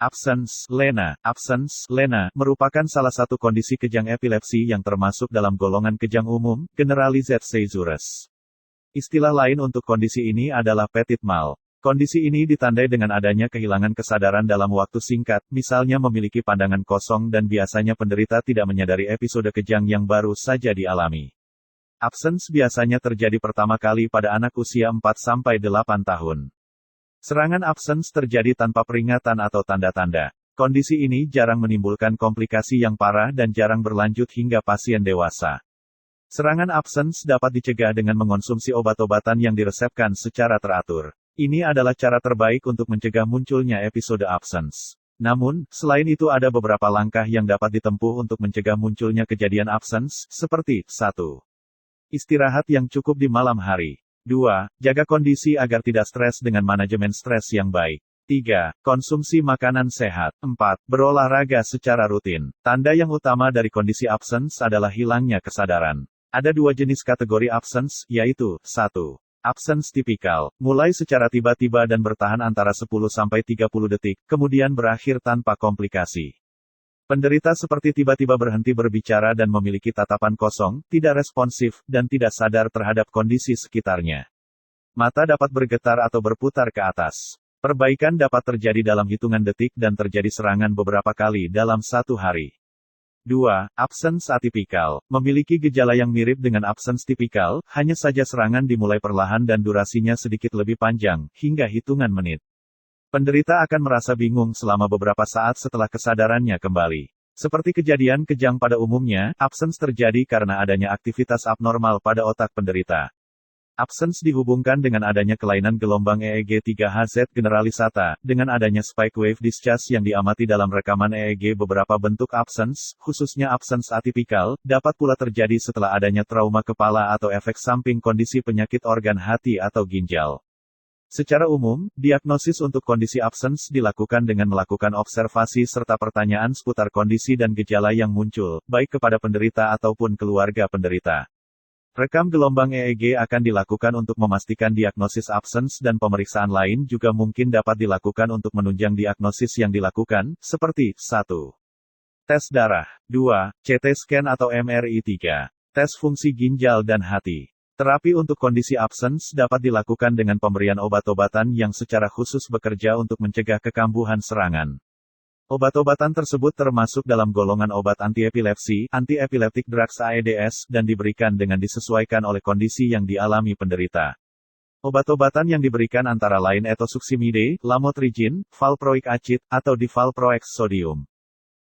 Absence, lena. Absence, lena, merupakan salah satu kondisi kejang epilepsi yang termasuk dalam golongan kejang umum, generalized seizures. Istilah lain untuk kondisi ini adalah petit mal. Kondisi ini ditandai dengan adanya kehilangan kesadaran dalam waktu singkat, misalnya memiliki pandangan kosong dan biasanya penderita tidak menyadari episode kejang yang baru saja dialami. Absence biasanya terjadi pertama kali pada anak usia 4-8 tahun. Serangan absence terjadi tanpa peringatan atau tanda-tanda. Kondisi ini jarang menimbulkan komplikasi yang parah dan jarang berlanjut hingga pasien dewasa. Serangan absence dapat dicegah dengan mengonsumsi obat-obatan yang diresepkan secara teratur. Ini adalah cara terbaik untuk mencegah munculnya episode absence. Namun, selain itu ada beberapa langkah yang dapat ditempuh untuk mencegah munculnya kejadian absence, seperti 1. Istirahat yang cukup di malam hari. 2. Jaga kondisi agar tidak stres dengan manajemen stres yang baik. 3. Konsumsi makanan sehat. 4. Berolahraga secara rutin. Tanda yang utama dari kondisi absence adalah hilangnya kesadaran. Ada dua jenis kategori absence, yaitu 1. Absence tipikal, mulai secara tiba-tiba dan bertahan antara 10-30 detik, kemudian berakhir tanpa komplikasi. Penderita seperti tiba-tiba berhenti berbicara dan memiliki tatapan kosong, tidak responsif, dan tidak sadar terhadap kondisi sekitarnya. Mata dapat bergetar atau berputar ke atas. Perbaikan dapat terjadi dalam hitungan detik dan terjadi serangan beberapa kali dalam satu hari. 2. Absence atipikal, memiliki gejala yang mirip dengan absence tipikal, hanya saja serangan dimulai perlahan dan durasinya sedikit lebih panjang, hingga hitungan menit. Penderita akan merasa bingung selama beberapa saat setelah kesadarannya kembali. Seperti kejadian kejang pada umumnya, absence terjadi karena adanya aktivitas abnormal pada otak penderita. Absence dihubungkan dengan adanya kelainan gelombang EEG 3Hz generalisata, dengan adanya spike wave discharge yang diamati dalam rekaman EEG. Beberapa bentuk absence, khususnya absence atipikal, dapat pula terjadi setelah adanya trauma kepala atau efek samping kondisi penyakit organ hati atau ginjal. Secara umum, diagnosis untuk kondisi absence dilakukan dengan melakukan observasi serta pertanyaan seputar kondisi dan gejala yang muncul, baik kepada penderita ataupun keluarga penderita. Rekam gelombang EEG akan dilakukan untuk memastikan diagnosis absence dan pemeriksaan lain juga mungkin dapat dilakukan untuk menunjang diagnosis yang dilakukan, seperti 1. Tes darah, 2. CT scan atau MRI 3. Tes fungsi ginjal dan hati. Terapi untuk kondisi absence dapat dilakukan dengan pemberian obat-obatan yang secara khusus bekerja untuk mencegah kekambuhan serangan. Obat-obatan tersebut termasuk dalam golongan obat antiepilepsi, anti-epileptic drugs AEDs, dan diberikan dengan disesuaikan oleh kondisi yang dialami penderita. Obat-obatan yang diberikan antara lain etosuximide, lamotrigine, valproic acid, atau divalproex sodium.